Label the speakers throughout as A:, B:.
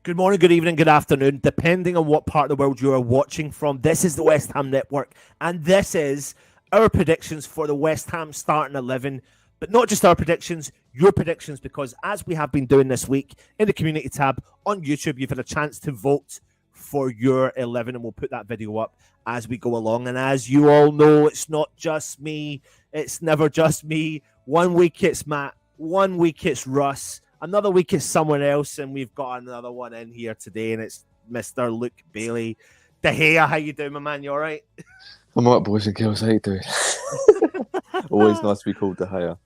A: Good morning, good evening, good afternoon, depending on what part of the world you are watching from. This is the West Ham Network, and this is our predictions for the West Ham starting 11. But not just our predictions, your predictions, because as we have been doing this week in the community tab on YouTube, you've had a chance to vote for your 11, and we'll put that video up as we go along. And as you all know, it's not just me. It's never just me. 1 week it's Matt, 1 week it's Russ, another week it's someone else, and we've got another one in here today, and it's Mr. Luke Bailey. De Gea, how you doing, my man? You all right?
B: I'm all right, boys and girls. How you doing? Always nice to be called De Gea.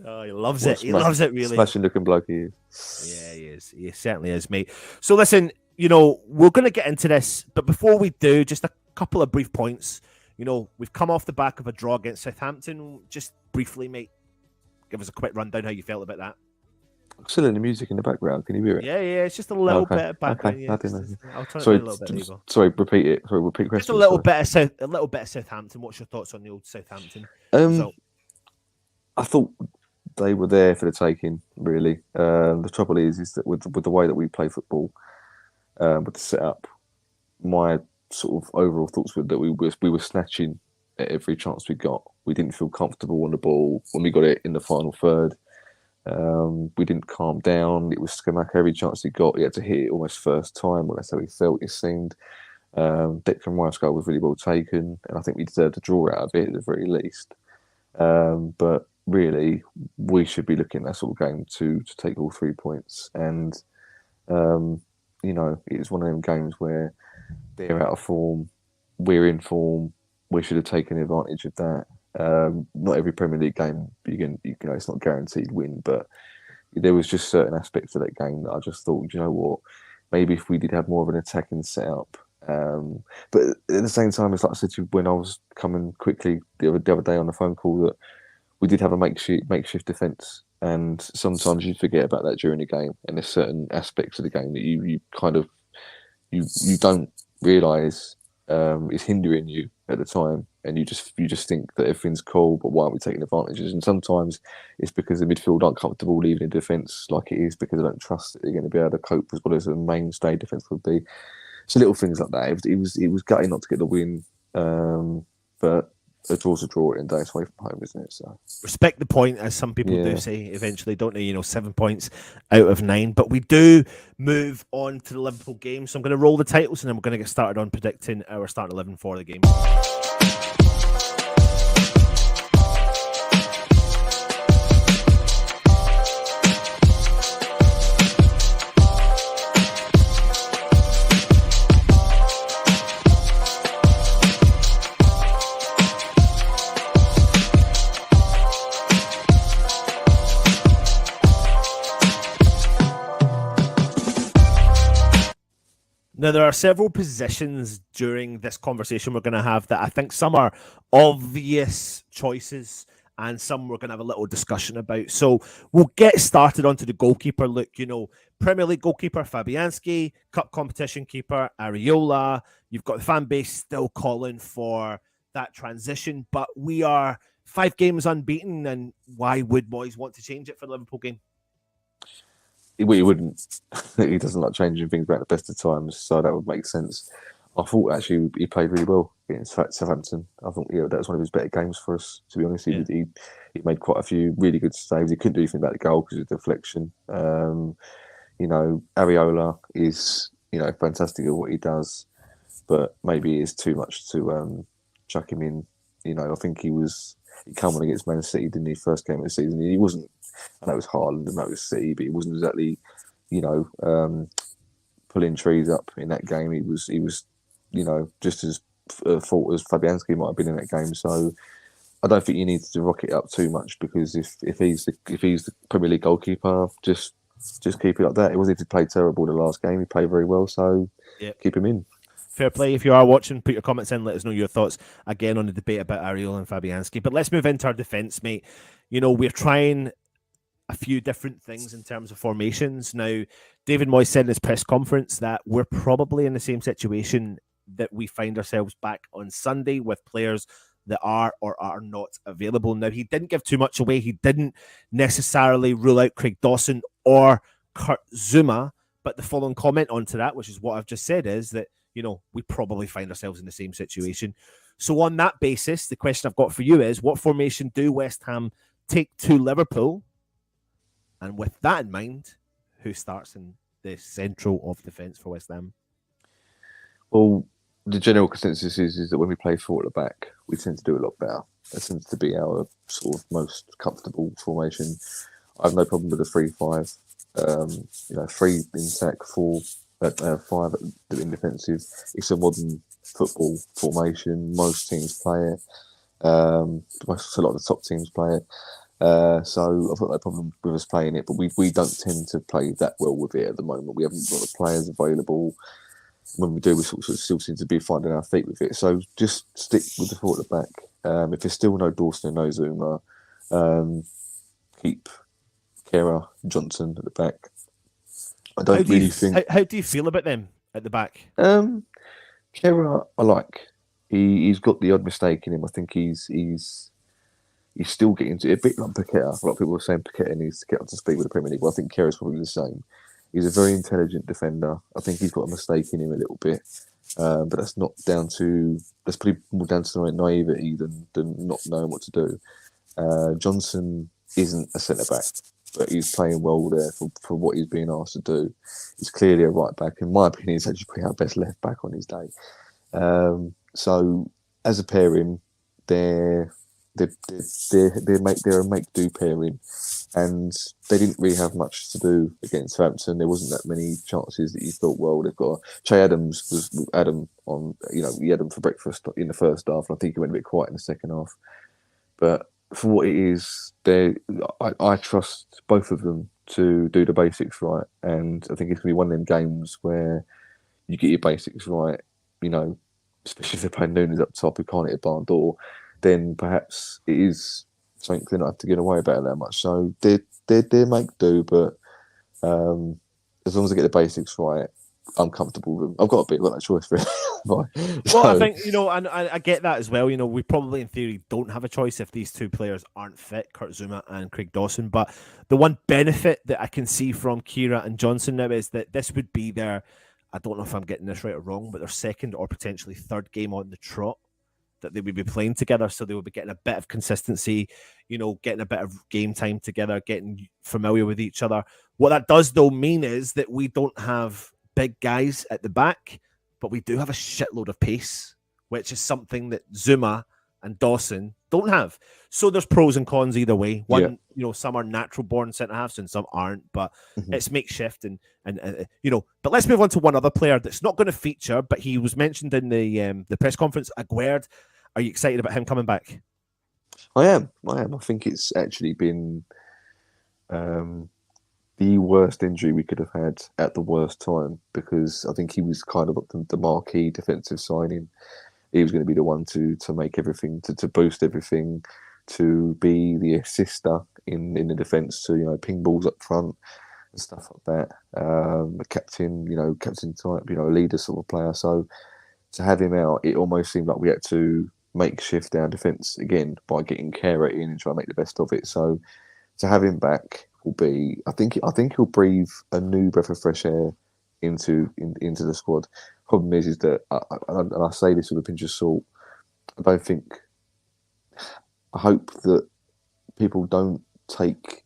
A: Oh, he loves it. He loves it, really.
B: Smashing looking bloke he is.
A: Yeah, he is. He certainly is, mate. So listen, we're going to get into this, but before we do, just a couple of brief points. We've come off the back of a draw against Southampton. Just briefly, mate, give us a quick rundown how you felt about that.
B: Still in the music in the background. Can you hear it?
A: Yeah, it's just a little bit of background.
B: Okay.
A: Yeah,
B: I didn't know.
A: I'll turn
B: Sorry,
A: it down a little bit. There you go.
B: Sorry, repeat it. Sorry, repeat the question.
A: Just a little bit of Southampton. What's your thoughts on the old Southampton?
B: I thought they were there for the taking, really. The trouble is that with the way that we play football, with the setup, my sort of overall thoughts were that we were snatching at every chance we got. We didn't feel comfortable on the ball when we got it in the final third. We didn't calm down. It was Skamaka every chance he got. He had to hit it almost first time. Well, that's how he felt, it seemed. Declan Rice's goal was really well taken, and I think we deserved a draw out of it at the very least. But really, we should be looking at that sort of game to take all 3 points. And, it's one of them games where they're out of form, we're in form, we should have taken advantage of that. Not every Premier League game it's not guaranteed win, but there was just certain aspects of that game that I just thought, you know what, maybe if we did have more of an attacking setup. But at the same time, it's like I said to you when I was coming quickly the other day on the phone call, that we did have a makeshift defence, and sometimes you forget about that during the game, and there's certain aspects of the game that you kind of you don't realise is hindering you at the time, and you just think that everything's cool, but why aren't we taking advantages? And sometimes it's because the midfield aren't comfortable leaving in defence like it is, because they don't trust that they're going to be able to cope as well as a mainstay defence would be. So little things like that. It was gutting not to get the win, but a draw's a draw at the end of the day. It's away from home, isn't it? So
A: respect the point, as some people do say eventually, don't they? 7 points out of 9. But we do move on to the Liverpool game. So I'm going to roll the titles, and then we're going to get started on predicting our starting 11 for the game. Now, there are several positions during this conversation we're going to have that I think some are obvious choices and some we're going to have a little discussion about. So we'll get started onto the goalkeeper. Look, Premier League goalkeeper Fabianski, Cup competition keeper Areola. You've got the fan base still calling for that transition, but we are 5 games unbeaten, and why would Moyes want to change it for the Liverpool game?
B: He wouldn't. He doesn't like changing things about the best of times, so that would make sense. I thought actually he played really well against Southampton. I thought that was one of his better games for us, to be honest.
A: Yeah.
B: He made quite a few really good saves. He couldn't do anything about the goal because of the deflection. Areola is fantastic at what he does, but maybe it's too much to chuck him in. I think he came on against Man City, didn't he? First game of the season. He wasn't. I know it was Haaland and that was City, but he wasn't exactly, pulling trees up in that game. He was, just as fault as Fabianski might have been in that game. So I don't think you need to rock it up too much, because if he's the Premier League goalkeeper, just keep it like that. It wasn't if he played terrible the last game. He played very well, so keep him in.
A: Fair play. If you are watching, put your comments in. Let us know your thoughts again on the debate about Areola and Fabianski. But let's move into our defence, mate. We're trying a few different things in terms of formations. Now, David Moyes said in his press conference that we're probably in the same situation that we find ourselves back on Sunday, with players that are or are not available. Now, he didn't give too much away. He didn't necessarily rule out Craig Dawson or Kurt Zouma, But the following comment onto that, which is what I've just said, is that, we probably find ourselves in the same situation. So on that basis, the question I've got for you is, what formation do West Ham take to Liverpool? And with that in mind, who starts in the central of defence for West Ham?
B: Well, the general consensus is that when we play four at the back, we tend to do a lot better. That tends to be our sort of most comfortable formation. I have no problem with the 3-5. 3 in attack, 5 in defensive. It's a modern football formation. Most teams play it. A lot of the top teams play it. So I've got no problem with us playing it, but we don't tend to play that well with it at the moment. We haven't got the players available. When we do, we sort of still seem to be finding our feet with it. So just stick with the four at the back. If there's still no Dawson and no Zuma, keep Kera, Johnson at the back. I don't really think.
A: How do you feel about them at the back?
B: Kera, I like. He's got the odd mistake in him. I think he's still getting to it. A bit like Paqueta. A lot of people are saying Paqueta needs to get up to speed with the Premier League. Well, I think Kera's probably the same. He's a very intelligent defender. I think he's got a mistake in him a little bit, but that's not down to. That's pretty more down to naivety than not knowing what to do. Johnson isn't a centre back, but he's playing well there for what he's being asked to do. He's clearly a right back. In my opinion, he's actually probably our best left back on his day. So as a pairing, they're a make-do pairing, and they didn't really have much to do against Southampton. There wasn't that many chances that you thought, well, they've got. Che Adams was Adam on, he had him for breakfast in the first half, and I think he went a bit quiet in the second half. But for what it is, I trust both of them to do the basics right, and I think it's going to be one of them games where you get your basics right, especially if they're playing Nunes up top who can't hit a barn door, then perhaps it is something they're not have to get away about that much. So they make do, but as long as they get the basics right, I'm comfortable with them. I've got no choice really.
A: Well, I think, and I get that as well. We probably in theory don't have a choice if these two players aren't fit, Kurt Zouma and Craig Dawson. But the one benefit that I can see from Kera and Johnson now is that this would be their, I don't know if I'm getting this right or wrong, but their second or potentially third game on the trot that they would be playing together. So they will be getting a bit of consistency, getting a bit of game time together, getting familiar with each other. What that does, though, mean is that we don't have big guys at the back, but we do have a shitload of pace, which is something that Zuma and Dawson don't have. So there's pros and cons either way. One, some are natural born centre halves and some aren't, but it's makeshift and But let's move on to one other player that's not going to feature, but he was mentioned in the press conference. Aguerd, are you excited about him coming back?
B: I am. I think it's actually been the worst injury we could have had at the worst time, because I think he was kind of the marquee defensive signing. He was going to be the one to make everything, to boost everything, to be the assister in the defence, to ping balls up front and stuff like that. A captain, captain type, a leader sort of player. So to have him out, it almost seemed like we had to makeshift our defence again by getting Kera in and try to make the best of it. So to have him back will be, I think he'll breathe a new breath of fresh air into the squad. Problem is that, and I say this with a pinch of salt, I hope that people don't take,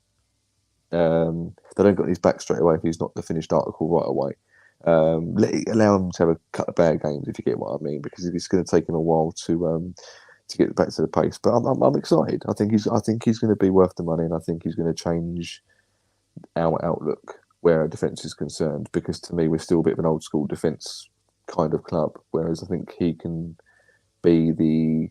B: they don't get his back straight away if he's not the finished article right away. Allow him to have a couple of bad games, if you get what I mean, because it's going to take him a while to get back to the pace. But I'm excited. I think he's going to be worth the money, and I think he's going to change our outlook where our defence is concerned. Because to me, we're still a bit of an old school defence kind of club, whereas I think he can be the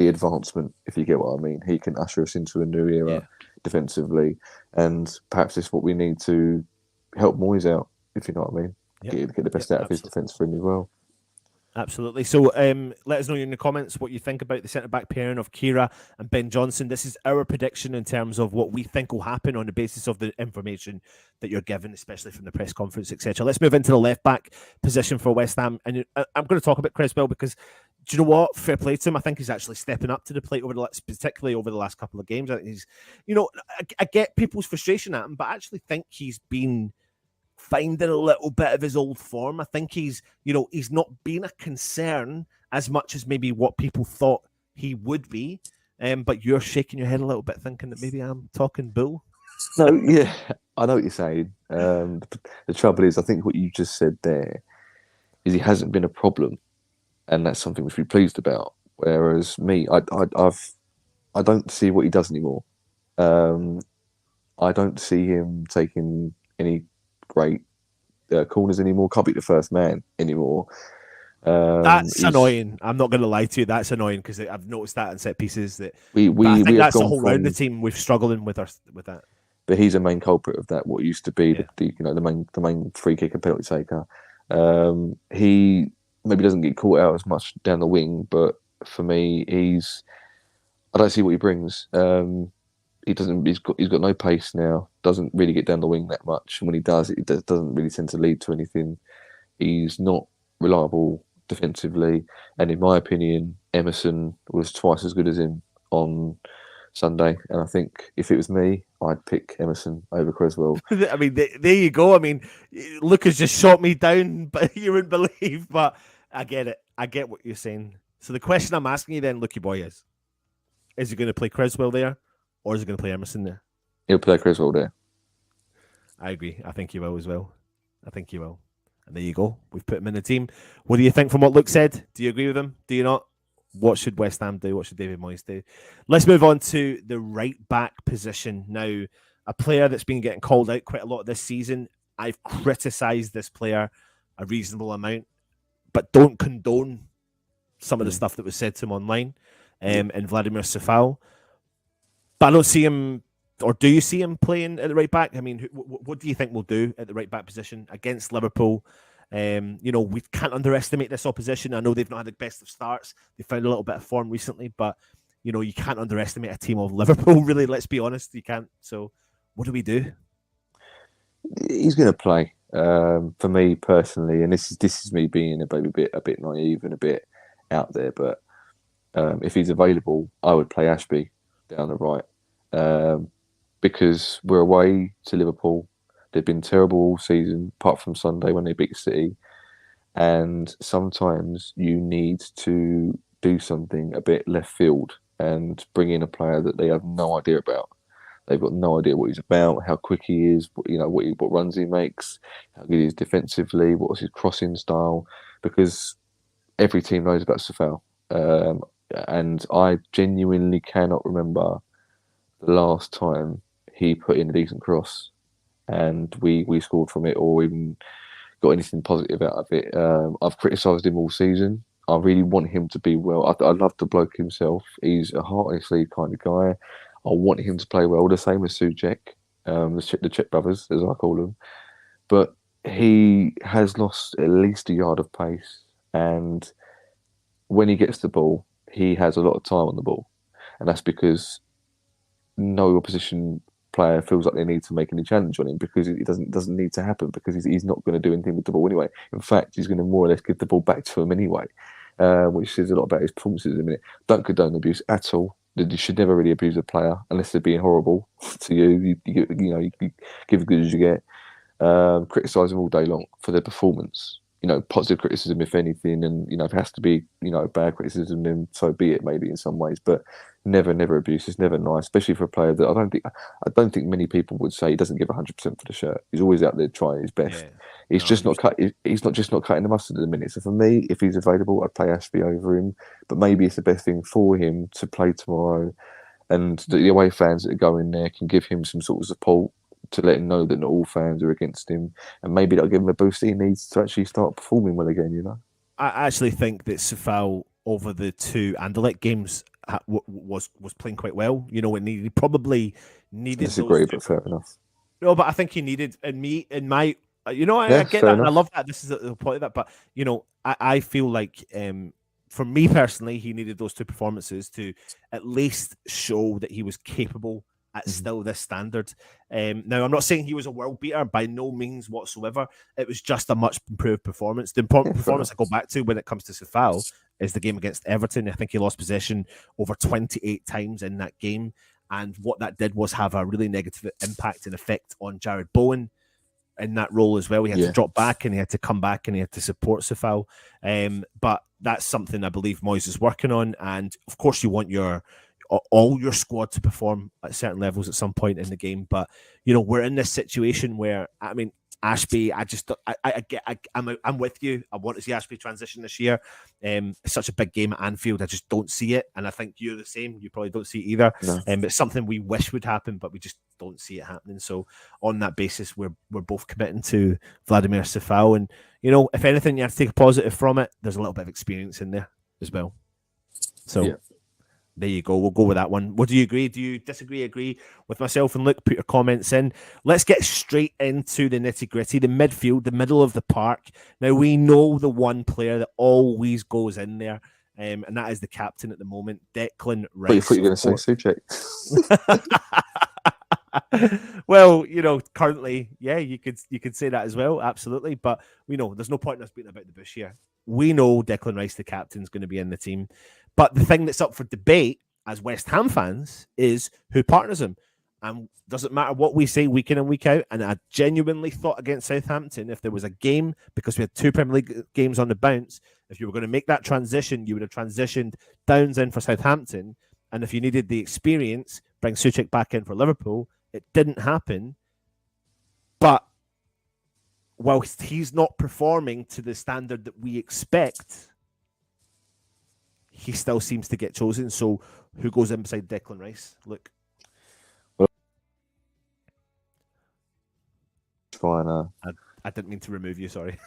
B: advancement, if you get what I mean. He can usher us into a new era defensively, and perhaps it's what we need to help Moyes out, if you know what I mean. Get the best out of his defence for him as well.
A: Absolutely. So let us know in the comments what you think about the centre-back pairing of Kera and Ben Johnson. This is our prediction in terms of what we think will happen on the basis of the information that you're given, especially from the press conference, etc. Let's move into the left-back position for West Ham. And I'm going to talk about Creswell because, do you know what? Fair play to him. I think he's actually stepping up to the plate, particularly over the last couple of games. I think he's, I get people's frustration at him, but I actually think he's been finding a little bit of his old form. I think he's not been a concern as much as maybe what people thought he would be. But you're shaking your head a little bit, thinking that maybe I'm talking bull.
B: No, yeah, I know what you're saying. The trouble is, I think what you just said there is he hasn't been a problem, and that's something we should be pleased about. Whereas me, I don't see what he does anymore. I don't see him taking any great corners anymore. Can't be the first man anymore.
A: That's annoying. I'm not going to lie to you. That's annoying because I've noticed that in set pieces. I think that's the whole round the team. We've struggling with that.
B: But he's a main culprit of that. What used to be the main free kick and penalty taker. He maybe doesn't get caught out as much down the wing, but for me, I don't see what he brings. He doesn't. He's got no pace now. Doesn't really get down the wing that much. And when he does, it doesn't really tend to lead to anything. He's not reliable defensively, and in my opinion, Emerson was twice as good as him on Sunday. And I think if it was me, I'd pick Emerson over Creswell.
A: I mean, there you go. I mean, Lucas just shot me down, but you wouldn't believe. But I get it. I get what you're saying. So the question I'm asking you then, Lukey boy, is he going to play Creswell there, or is he going to play Emerson there?
B: He'll play Creswell there.
A: I agree. I think he will as well. I think he will. And there you go. We've put him in the team. What do you think from what Luke said? Do you agree with him? Do you not? What should West Ham do? What should David Moyes do? Let's move on to the right back position. Now, a player that's been getting called out quite a lot this season. I've criticised this player a reasonable amount, but don't condone some of the stuff that was said to him online and Vladimir Safal. But I don't see him, or do you see him playing at the right back? I mean, what do you think we'll do at the right back position against Liverpool? We can't underestimate this opposition. I know they've not had the best of starts. They found a little bit of form recently, but you can't underestimate a team of Liverpool. Really, let's be honest, you can't. So, what do we do?
B: He's going to play. For me personally, and this is me being a bit naive and a bit out there, but if he's available, I would play Ashby down the right. Because we're away to Liverpool. They've been terrible all season, apart from Sunday when they beat City. And sometimes you need to do something a bit left field and bring in a player that they have no idea about. They've got no idea what he's about, how quick he is, what runs he makes, how good he is defensively, what's his crossing style. Because every team knows about Safal. And I genuinely cannot remember the last time he put in a decent cross and we scored from it or even got anything positive out of it. I've criticised him all season. I really want him to be well. I love the bloke himself. He's a heart and sleeve kind of guy. I want him to play well, the same as Souček, the Czech brothers, as I call them. But he has lost at least a yard of pace. And when he gets the ball, he has a lot of time on the ball. And that's because no opposition player feels like they need to make any challenge on him because it doesn't need to happen because he's not going to do anything with the ball anyway. In fact, he's going to more or less give the ball back to him anyway, which says a lot about his performances in a minute. Don't condone abuse at all. You should never really abuse a player unless they're being horrible to you. You give as good as you get. Criticise them all day long for their performance. Positive criticism if anything, and if it has to be bad criticism, then so be it. Maybe in some ways, but never abuse. It's never nice, especially for a player that I don't think many people would say he doesn't give 100% for the shirt. He's always out there trying his best. Yeah. He's not just not cutting the mustard at the minute. So for me, if he's available, I'd play Ashby over him. But maybe it's the best thing for him to play tomorrow, and the away fans that are going there can give him some sort of support to let him know that not all fans are against him, and maybe that'll give him a boost he needs to actually start performing well again.
A: I actually think that Safal over the two Anderlecht games was playing quite well. And he probably needed.
B: Disagree, but fair enough.
A: No, but I think he needed I get that, and I love that. This is the point of that, but I feel like for me personally, he needed those two performances to at least show that he was capable at still this standard. Now, I'm not saying he was a world beater by no means whatsoever. It was just a much improved performance. The important performance I go back to when it comes to Safal is the game against Everton. I think he lost possession over 28 times in that game. And what that did was have a really negative impact and effect on Jared Bowen. in that role as well. He had to drop back and he had to come back and he had to support Sefal. But that's something I believe Moyes is working on. And of course, you want all your squad to perform at certain levels at some point in the game. But we're in this situation where, I mean, Ashby, I'm with you. I want to see Ashby transition this year. It's such a big game at Anfield. I just don't see it, and I think you're the same. You probably don't see it either.
B: No.
A: It's something we wish would happen, but we just don't see it happening. So on that basis, we're both committing to Vladimir Sefal, and if anything, you have to take a positive from it. There's a little bit of experience in there as well. So. There you go. We'll go with that one. What do you agree? Do you disagree? Agree with myself and Luke? Put your comments in. Let's get straight into the nitty-gritty, the midfield, the middle of the park. Now, we know the one player that always goes in there, and that is the captain at the moment, Declan Rice.
B: But you thought you were going to say Souček.
A: Well, currently, yeah, you could say that as well, absolutely. But we know there's no point in us beating about the bush here. We know Declan Rice, the captain, is going to be in the team. But the thing that's up for debate as West Ham fans is who partners him. And doesn't matter what we say week in and week out. And I genuinely thought against Southampton, if there was a game, because we had 2 Premier League games on the bounce, if you were going to make that transition, you would have transitioned Downs in for Southampton. And if you needed the experience, bring Souček back in for Liverpool. It didn't happen. But whilst he's not performing to the standard that we expect, he still seems to get chosen. So who goes in beside Declan Rice? Look.
B: Fine.
A: I didn't mean to remove you, sorry.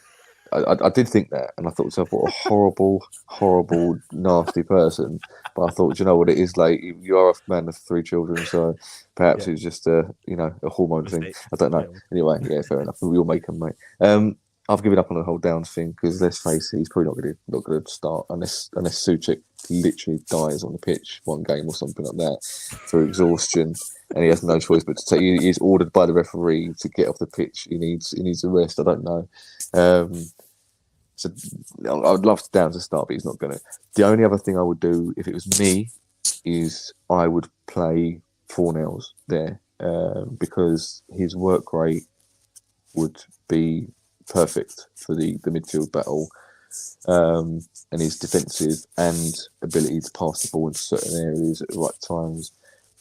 B: I did think that, and I thought to myself, what a horrible, nasty person. But I thought, you know what it is, like, you are a man of 3 children, so perhaps it's just a hormone thing. I don't know. Anyway, yeah, fair enough. We all make them, mate. I've given up on the whole Downs thing because let's face it, he's probably not going to start unless Souček literally dies on the pitch one game or something like that through exhaustion, and he has no choice but to take. He is ordered by the referee to get off the pitch. He needs a rest. I don't know. So I would love Downs to start, but he's not going to. The only other thing I would do if it was me is I would play Fornells there because his work rate would be perfect for the midfield battle, and his defensive and ability to pass the ball into certain areas at the right times.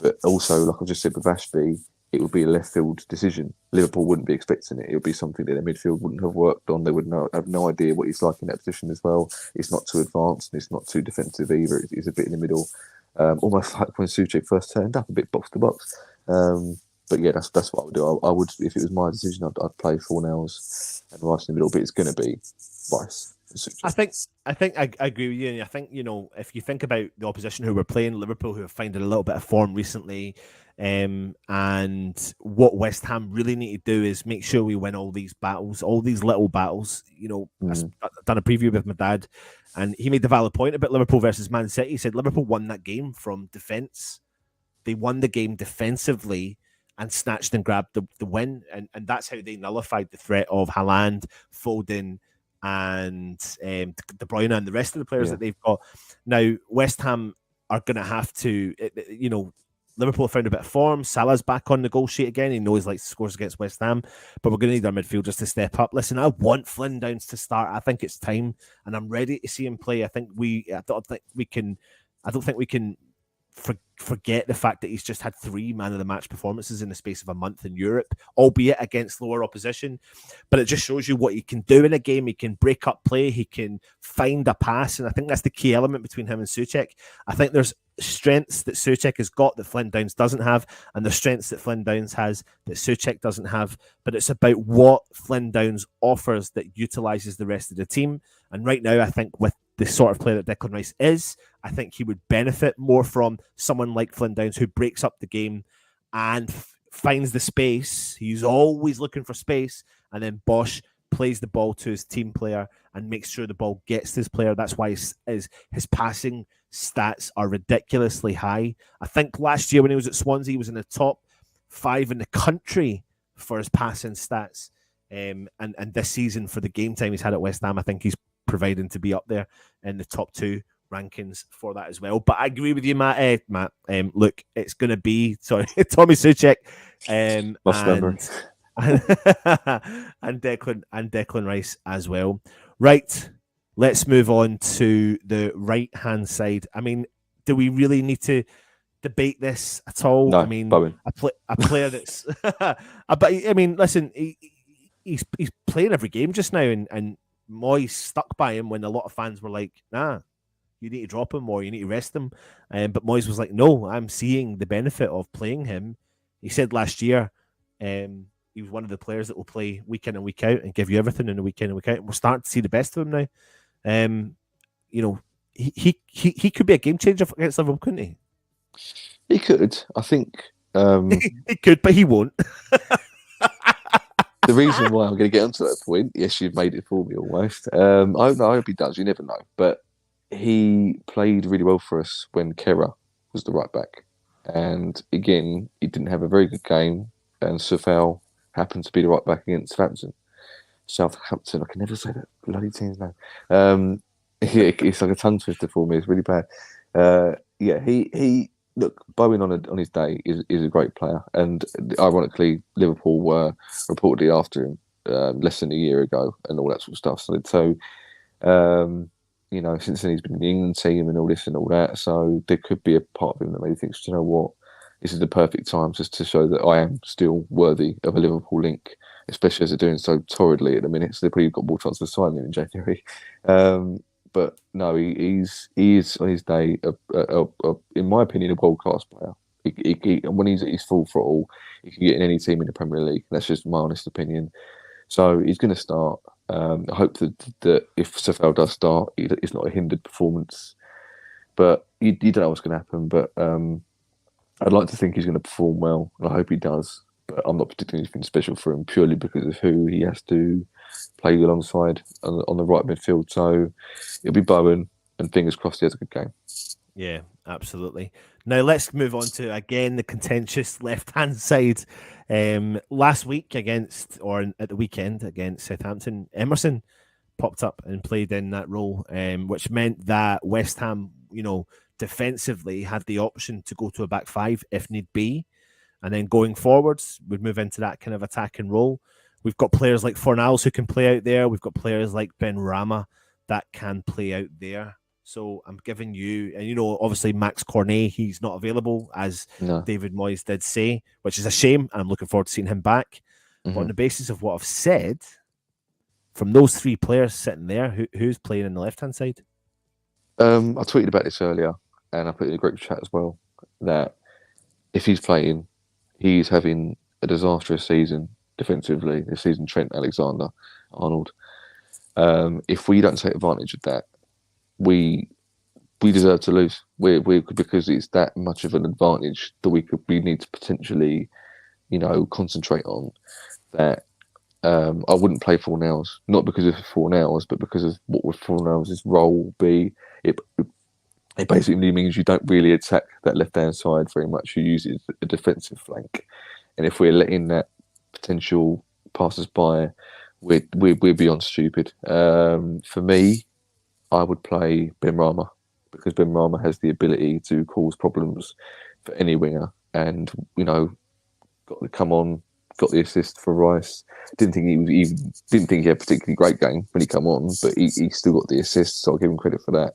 B: But also, like I just said with Ashby, it would be a left field decision. Liverpool wouldn't be expecting it. It would be something that the midfield wouldn't have worked on. They would have no idea what he's like in that position as well. It's not too advanced and it's not too defensive either. It's a bit in the middle, almost like when Souček first turned up, a bit box to box. But yeah, that's what I would do. I would, if it was my decision, I'd play Fornells and Rice in the middle. But it's going to be Rice.
A: I think I agree with you, and I think if you think about the opposition who were playing, Liverpool, who have found a little bit of form recently, and what West Ham really need to do is make sure we win all these battles, all these little battles. I've done a preview with my dad, and he made the valid point about Liverpool versus Man City. He said Liverpool won that game from defence. They won the game defensively and snatched and grabbed the win, and that's how they nullified the threat of Haaland, Foden, and De Bruyne and the rest of the players that they've got. Now, West Ham are going to have to, Liverpool have found a bit of form. Salah's back on the goal sheet again. He knows he scores against West Ham, but we're going to need our midfielders to step up. Listen, I want Flynn Downs to start. I think it's time, and I'm ready to see him play. I don't think we can forget the fact that he's just had 3 man of the match performances in the space of a month in Europe, albeit against lower opposition. But it just shows you what he can do in a game. He can break up play. He can find a pass. And I think that's the key element between him and Souček. I think there's strengths that Souček has got that Flynn Downs doesn't have, and the strengths that Flynn Downs has that Souček doesn't have. But it's about what Flynn Downs offers that utilises the rest of the team. And right now, I think with the sort of player that Declan Rice is, I think he would benefit more from someone like Flynn Downs who breaks up the game and finds the space. He's always looking for space, and then Bosch plays the ball to his team player and makes sure the ball gets to his player. That's why his passing stats are ridiculously high. I think last year when he was at Swansea, he was in the top 5 in the country for his passing stats. And this season, for the game time he's had at West Ham, I think he's providing to be up there in the top 2 rankings for that as well. But I agree with you, Matt. Look, it's going to be Tommy Souček, and and Declan Rice as well. Right, let's move on to the right-hand side. I mean, do we really need to debate this at all?
B: No,
A: I mean,
B: Bowen.
A: a player that's, but I mean, listen, he's playing every game just now, and Moyes stuck by him when a lot of fans were like, "Nah, you need to drop him or you need to rest him." But Moyes was like, "No, I'm seeing the benefit of playing him." He said last year, he was one of the players that will play week in and week out and give you everything in the week in and week out. And we're starting to see the best of him now. You know, he could be a game changer against Liverpool, couldn't he?
B: He could. I think
A: he could, but he won't.
B: the reason why I'm going to get onto that point, yes, you've made it for me almost. I hope he does. You never know. But he played really well for us when Kera was the right back. And again, he didn't have a very good game. And Soufal happened to be the right back against Southampton. I can never say that bloody team's name. It's like a tongue twister for me. It's really bad. He look, Bowen on his day is a great player, and ironically, Liverpool were reportedly after him less than a year ago, and all that sort of stuff. So since then he's been in the England team and all this and all that. So there could be a part of him that maybe thinks, you know what, this is the perfect time just to show that I am still worthy of a Liverpool link, especially as they're doing so torridly at the minute. So they've probably got more chance of signing him in January. But no, he is on his day, in my opinion, a world-class player. When he's at his full throttle, he can get in any team in the Premier League. That's just my honest opinion. So he's going to start. I hope that if Soufal does start, it's not a hindered performance. But you don't know what's going to happen. But I'd like to think he's going to perform well, and I hope he does. But I'm not predicting anything special for him purely because of who he has to play alongside on the right midfield. So it'll be Bowen, and fingers crossed he has a good game.
A: Yeah, absolutely. Now let's move on to, again, the contentious left-hand side. Last week at the weekend against Southampton, Emerson popped up and played in that role, which meant that West Ham, defensively had the option to go to a back five if need be. And then going forwards, we'd move into that kind of attacking role. We've got players like Fornals who can play out there. We've got players like Ben Rama that can play out there. So I'm giving you, and obviously Max Cornet, he's not available, as David Moyes did say, which is a shame, and I'm looking forward to seeing him back. Mm-hmm. But on the basis of what I've said, from those three players sitting there, who's playing in the left-hand side?
B: I tweeted about this earlier, and I put it in a group chat as well, that if he's playing, he's having a disastrous season defensively this season. Trent Alexander-Arnold. If we don't take advantage of that, we deserve to lose. Because it's that much of an advantage that we need to potentially, concentrate on. That I wouldn't play Fornals, not because of Fornals, but because of what would Fornals' role will be. It basically means you don't really attack that left-hand side very much. You use it as a defensive flank. And if we're letting that potential pass us by, we're beyond stupid. For me, I would play Ben Rama, because Ben Rama has the ability to cause problems for any winger. And, got to come on, got the assist for Rice. Didn't think he had a particularly great game when he come on, but he still got the assist, so I'll give him credit for that.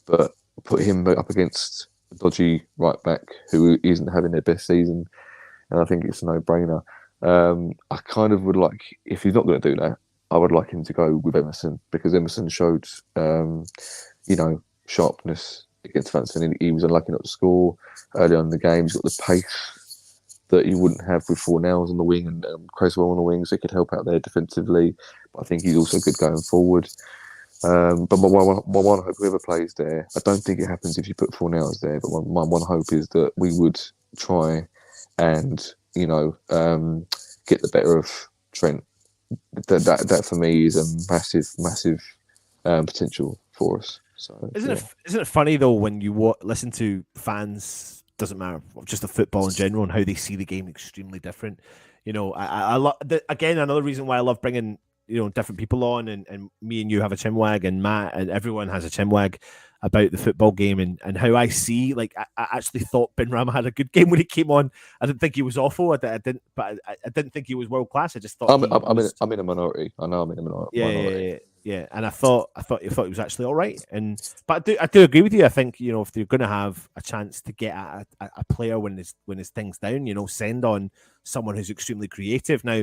B: But put him up against a dodgy right back who isn't having their best season, and I think it's a no-brainer. I kind of would like, if he's not going to do that, I would like him to go with Emerson, because Emerson showed, sharpness against Southampton. He was unlucky not to score early on in the game. He's got the pace that you wouldn't have with Fornals on the wing and Cresswell on the wing, so he could help out there defensively. But I think he's also good going forward. But my one hope, whoever plays there, I don't think it happens if you put Fornals there, but my one hope is that we would try and, get the better of Trent. That for me is a massive potential for us. So
A: isn't it funny though when you listen to fans, doesn't matter, just the football in general, and how they see the game extremely different. I love again, another reason why I love bringing different people on, and me and you have a chinwag, and Matt and everyone has a chinwag about the football game and how I see. Like, I actually thought Benrahma had a good game when he came on. I didn't think he was awful. I didn't, but I didn't think he was world class. I just thought
B: I'm in a minority. I know I'm in a minority.
A: Yeah. And I thought he was actually all right. But I do agree with you. I think, if they're going to have a chance to get at a player when his thing's down, send on someone who's extremely creative. Now,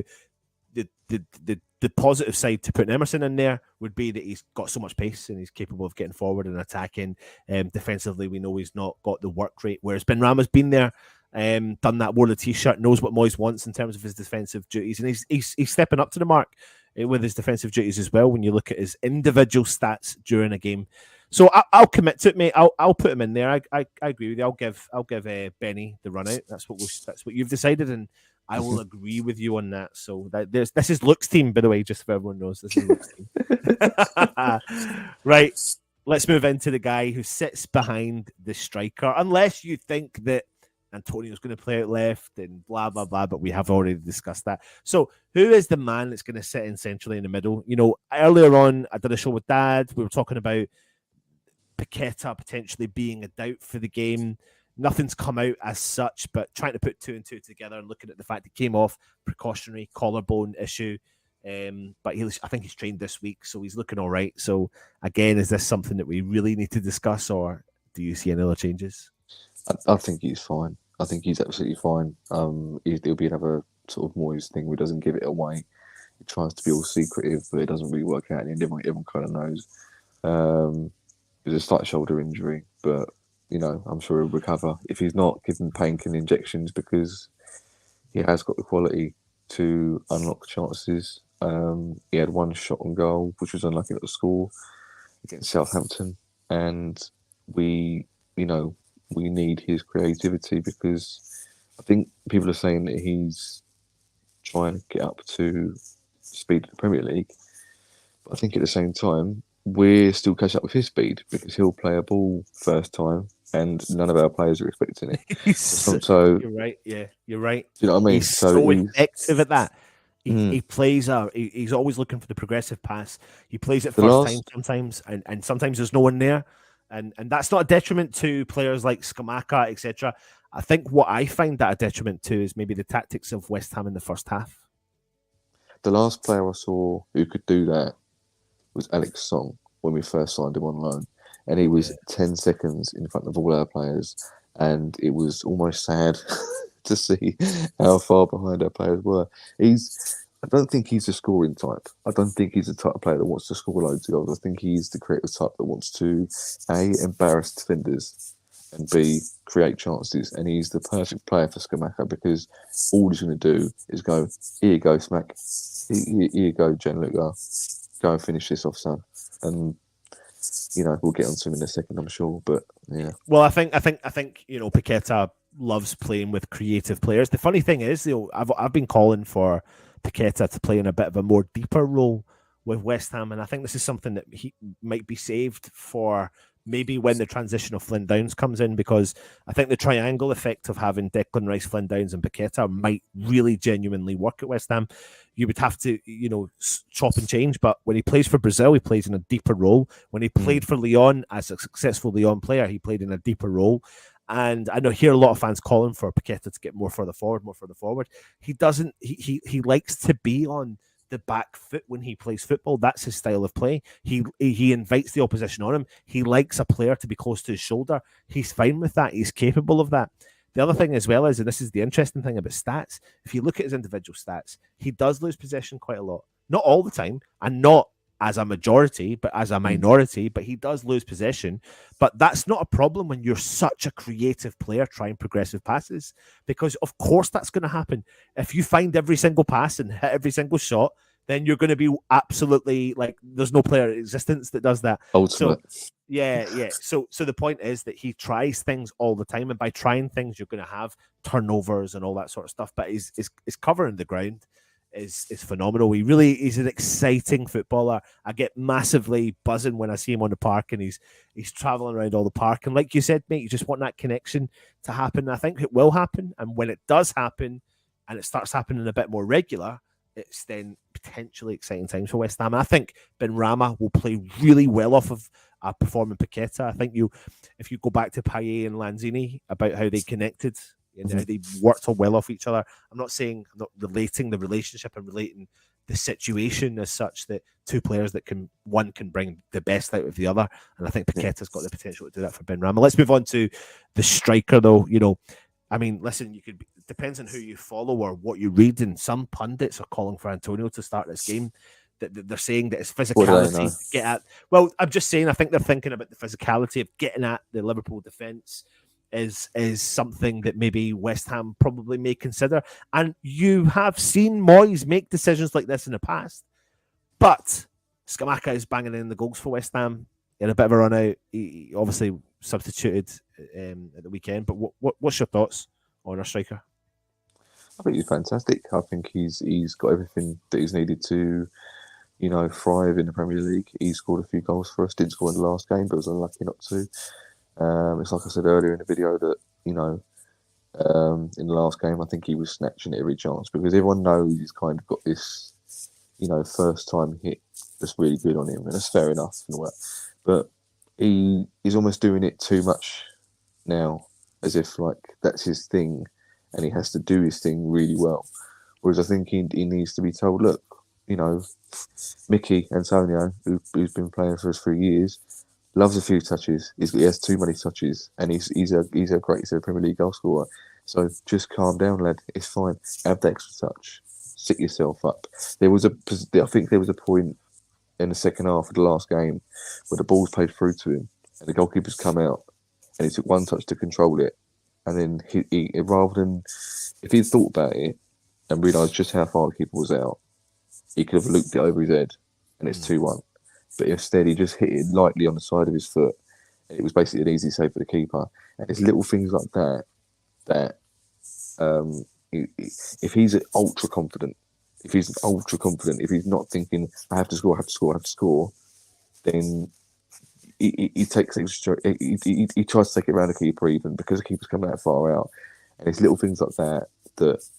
A: the positive side to putting Emerson in there would be that he's got so much pace and he's capable of getting forward and attacking. Defensively, we know he's not got the work rate, whereas Benrahma's been there, done that, wore the t-shirt, knows what Moyes wants in terms of his defensive duties, and he's stepping up to the mark with his defensive duties as well when you look at his individual stats during a game. So I'll commit to it, mate. I'll put him in there. I agree with you. I'll give Benny the run out. That's what you've decided, and I will agree with you on that. So this is Luke's team, by the way, just so everyone knows. This is Luke's team. Right. Let's move into the guy who sits behind the striker. Unless you think that Antonio's going to play out left and blah, blah, blah, but we have already discussed that. So who is the man that's going to sit in centrally in the middle? Earlier on, I did a show with Dad. We were talking about Paqueta potentially being a doubt for the game. Nothing's come out as such, but trying to put 2 and 2 together and looking at the fact he came off precautionary collarbone issue. But I think he's trained this week, so he's looking all right. So again, is this something that we really need to discuss, or do you see any other changes?
B: I think he's fine. I think he's absolutely fine. It'll be another sort of Moyes thing where he doesn't give it away. He tries to be all secretive, but it doesn't really work out, and everyone kind of knows. There's a slight shoulder injury, but I'm sure he'll recover if he's not given painkilling injections, because he has got the quality to unlock chances. He had one shot on goal, which was unlucky at the score against Southampton, and we need his creativity, because I think people are saying that he's trying to get up to speed of the Premier League, but I think at the same time we're still catching up with his speed, because he'll play a ball first time and none of our players are expecting it. So
A: you're right. Yeah, you're right.
B: You know what I mean?
A: He's so effective at that. He plays he's always looking for the progressive pass. He plays it first time sometimes, and sometimes there's no one there. And that's not a detriment to players like Scamacca, etc. I think what I find that a detriment to is maybe the tactics of West Ham in the first half.
B: The last player I saw who could do that was Alex Song when we first signed him on loan. And he was 10 seconds in front of all our players. And it was almost sad to see how far behind our players were. I don't think he's a scoring type. I don't think he's the type of player that wants to score loads of goals. I think he's the creative type that wants to, A, embarrass defenders, and B, create chances. And he's the perfect player for Scamacca, because all he's going to do is go, here you go, Smack. Here you go, Gianluca. Go and finish this off, son. And we'll get onto him in a second, I'm sure. But yeah.
A: Well, I think Paqueta loves playing with creative players. The funny thing is, I've been calling for Paqueta to play in a bit of a more deeper role with West Ham, and I think this is something that he might be saved for maybe when the transition of Flynn Downs comes in, because I think the triangle effect of having Declan Rice, Flynn Downs and Paqueta might really genuinely work at West Ham. You would have to, chop and change, but when he plays for Brazil, he plays in a deeper role. When he played for Lyon as a successful Lyon player, he played in a deeper role. And I hear a lot of fans calling for Paqueta to get more further forward. He doesn't, he likes to be on the back foot when he plays football. That's his style of play. He invites the opposition on him. He likes a player to be close to his shoulder. He's fine with that. He's capable of that. The other thing as well is, and this is the interesting thing about stats, if you look at his individual stats, he does lose possession quite a lot. Not all the time, and not as a majority, but as a minority, but he does lose possession. But that's not a problem when you're such a creative player trying progressive passes, because of course that's going to happen. If you find every single pass and hit every single shot, then you're going to be absolutely like, there's no player in existence that does that.
B: Ultimate.
A: So, yeah. So the point is that he tries things all the time, and by trying things, you're going to have turnovers and all that sort of stuff. But his covering the ground is phenomenal. He's an exciting footballer. I get massively buzzing when I see him on the park, and he's traveling around all the park. And like you said, mate, you just want that connection to happen. I think it will happen, and when it does happen, and it starts happening a bit more regular, it's then potentially exciting times for West Ham. And I think Benrahma will play really well off of a performing Paqueta. I think if you go back to Payet and Lanzini about how they connected and how they worked all well off each other. I'm not relating the relationship, and relating the situation as such that two players that one can bring the best out of the other. And I think Paqueta's got the potential to do that for Benrahma. Let's move on to the striker, though. I mean, listen, depends on who you follow or what you read, and some pundits are calling for Antonio to start this game. They're saying that his physicality get at. Well, I'm just saying, I think they're thinking about the physicality of getting at the Liverpool defence is something that maybe West Ham probably may consider. And you have seen Moyes make decisions like this in the past. But Scamacca is banging in the goals for West Ham in a bit of a run out. He obviously substituted at the weekend. But what's your thoughts on our striker?
B: I think he's fantastic. I think he's got everything that he's needed to, thrive in the Premier League. He scored a few goals for us. Didn't score in the last game, but was unlucky not to. It's like I said earlier in the video that, in the last game, I think he was snatching at every chance because everyone knows he's kind of got this, first time hit that's really good on him, and that's fair enough and all that. But he's almost doing it too much now, as if like that's his thing, and he has to do his thing really well. Whereas I think he needs to be told, look, Mickey Antonio, who's been playing for us for years, loves a few touches. He has too many touches, and he's a great Premier League goal scorer. So just calm down, lad. It's fine. Have the extra touch. Sit yourself up. I think there was a point in the second half of the last game where the ball's played through to him, and the goalkeeper's come out, and he took one touch to control it, and then he rather than, if he'd thought about it and realised just how far the keeper was out, he could have looped it over his head, and it's 2-1. But instead, he just hit it lightly on the side of his foot. It was basically an easy save for the keeper. And it's little things like that if he's ultra confident, if he's not thinking, I have to score, then he takes extra. He tries to take it around the keeper even because the keeper's coming that far out. And it's little things like that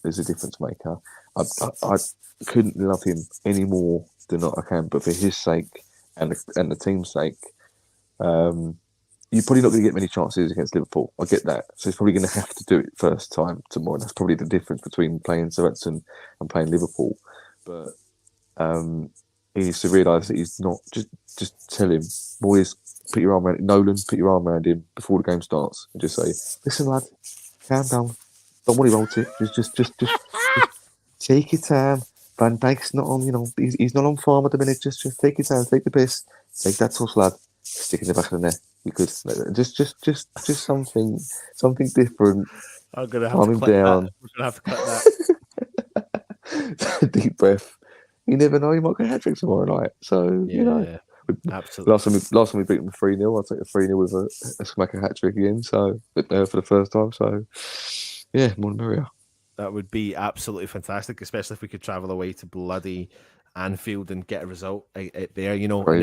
B: is a difference maker. I couldn't love him any more than I can, but for his sake and the team's sake, you're probably not going to get many chances against Liverpool. I get that. So he's probably going to have to do it first time tomorrow. That's probably the difference between playing Southampton and playing Liverpool. But he needs to realise that he's not... Just tell him, boys, put your arm around him. Nolan, put your arm around him before the game starts and just say, listen, lad, calm down. Don't worry about it. Just take your time. Van Dijk's not on, he's not on form at the minute. Just take your time, take the piss, take that toss, lad. Stick in the back of the net. You could just something different.
A: I'm gonna have to clip down. That. We're gonna have to clip
B: that. Deep breath. You never know. You might get a hat trick tomorrow night. So
A: absolutely.
B: Last time we beat them 3-0. I'll take a 3-0 with a smacker hat trick again. So for the first time. So yeah, more than merrier.
A: That would be absolutely fantastic, especially if we could travel away to bloody Anfield and get a result there. And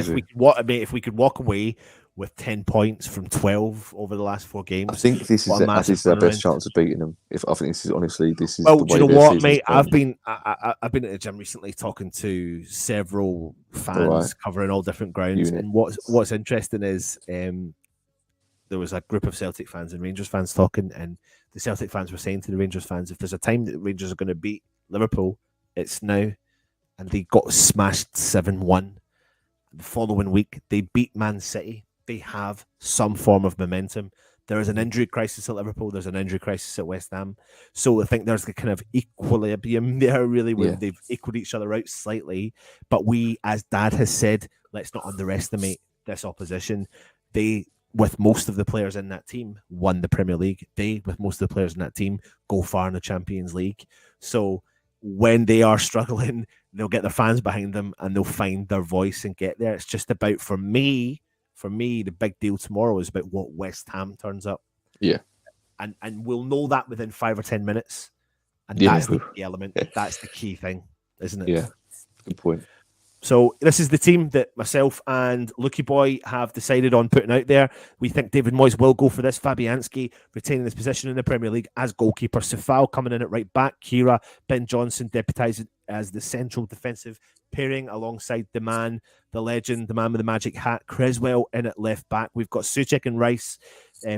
A: if we could walk away with 10 points from 12 over the last 4 games,
B: I think this is our best chance of beating them. I think this is honestly
A: well, the way do you know what, mate? I've been at the gym recently talking to several fans covering all different grounds, and what's interesting is there was a group of Celtic fans and Rangers fans talking, and the Celtic fans were saying to the Rangers fans, if there's a time that the Rangers are going to beat Liverpool, it's now. And they got smashed 7-1. The following week, they beat Man City. They have some form of momentum. There is an injury crisis at Liverpool. There's an injury crisis at West Ham. So I think there's a kind of equilibrium there, really, where they've equaled each other out slightly. But we, as Dad has said, let's not underestimate this opposition. They, with most of the players in that team, won the Premier League. They, with most of the players in that team, go far in the Champions League. So when they are struggling, they'll get their fans behind them and they'll find their voice and get there. It's just about, for me, the big deal tomorrow is about what West Ham turns up.
B: Yeah.
A: And we'll know that within 5 or 10 minutes. And that's the key element. That's the key thing, isn't it?
B: Yeah. Good point.
A: So this is the team that myself and Lucky Boy have decided on putting out there. We think David Moyes will go for this. Fabianski retaining his position in the Premier League as goalkeeper. Sefal coming in at right back. Kira, Ben Johnson deputised as the central defensive pairing alongside the man, the legend, the man with the magic hat, Creswell in at left back. We've got Souček and Rice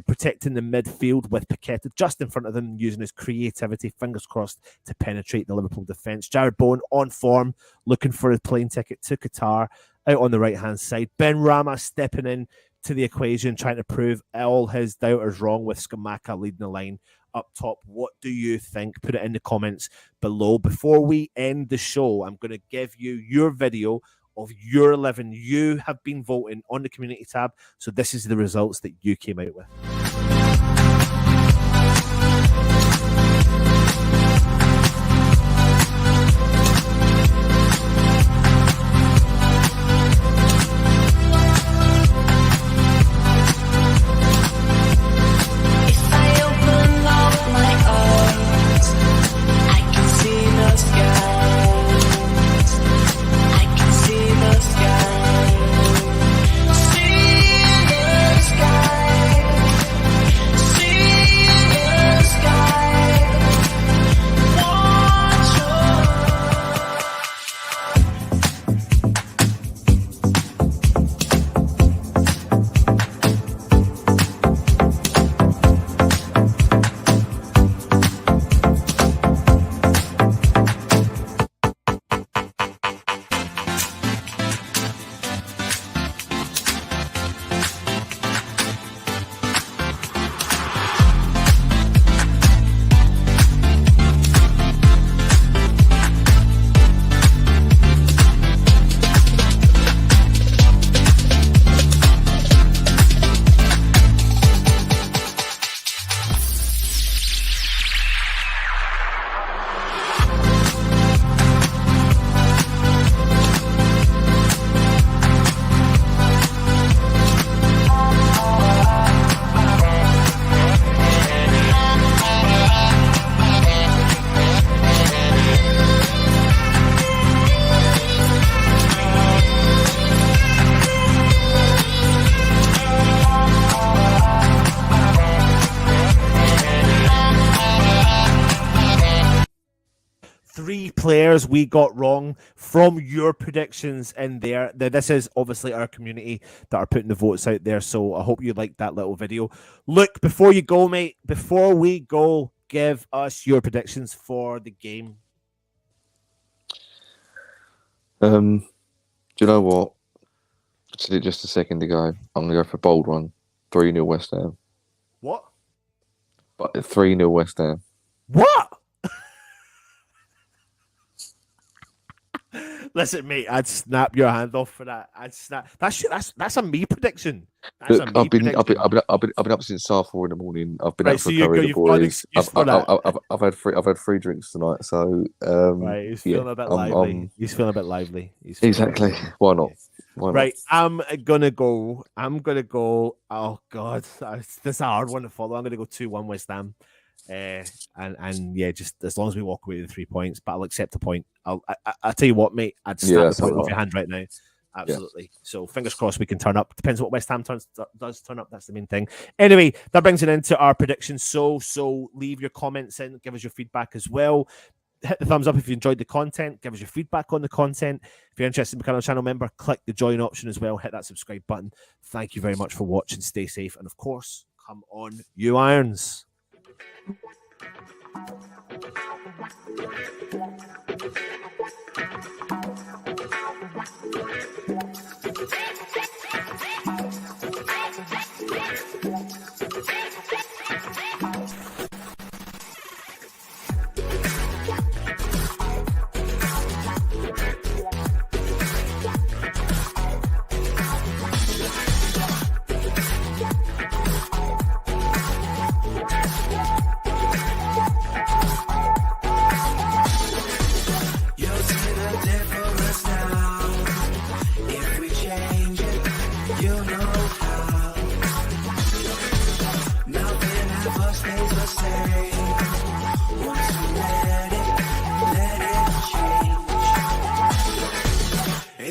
A: protecting the midfield with Paqueta just in front of them, using his creativity, fingers crossed, to penetrate the Liverpool defence. Jared Bowen on form, looking for a plane ticket to Qatar, out on the right-hand side. Ben Rama stepping in to the equation, trying to prove all his doubters wrong, with Skamaka leading the line up top. What do you think? Put it in the comments below. Before we end the show, I'm going to give you your video of your 11. You have been voting on the community tab, so this is the results that you came out with. Players we got wrong from your predictions in there. This is obviously our community that are putting the votes out there, so I hope you liked that little video. Look, before you go, mate, before we go, give us your predictions for the game.
B: Do you know what? I said it just a second ago. I'm going to go for a bold one. 3-0 West Ham.
A: What?
B: But 3-0 West Ham.
A: What? Listen, mate, I'd snap your hand off for that. I'd snap. That's a me prediction. That's
B: Look,
A: a me prediction.
B: I've been up since 4:30 in the morning. I've been
A: Right,
B: out for
A: so
B: a curry with the boys. I've had 3 drinks tonight, so
A: right, he's feeling a bit lively. He's feeling a bit lively.
B: Exactly. Why not? Why not?
A: Right, I'm gonna go. Oh God, this is a hard one to follow. I'm gonna go 2-1 West Ham. And yeah, just as long as we walk away with 3 points, but I'll accept the point. I'll tell you what, mate, I'd snap the point off your hand right now. Absolutely. Yeah. So fingers crossed we can turn up. Depends what West Ham does turn up. That's the main thing. Anyway, that brings it into our predictions. So leave your comments in, give us your feedback as well. Hit the thumbs up if you enjoyed the content. Give us your feedback on the content. If you're interested in becoming a channel member, click the join option as well. Hit that subscribe button. Thank you very much for watching. Stay safe, and of course, come on, you Irons.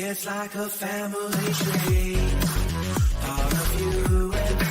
C: It's like a family tree. Part of you and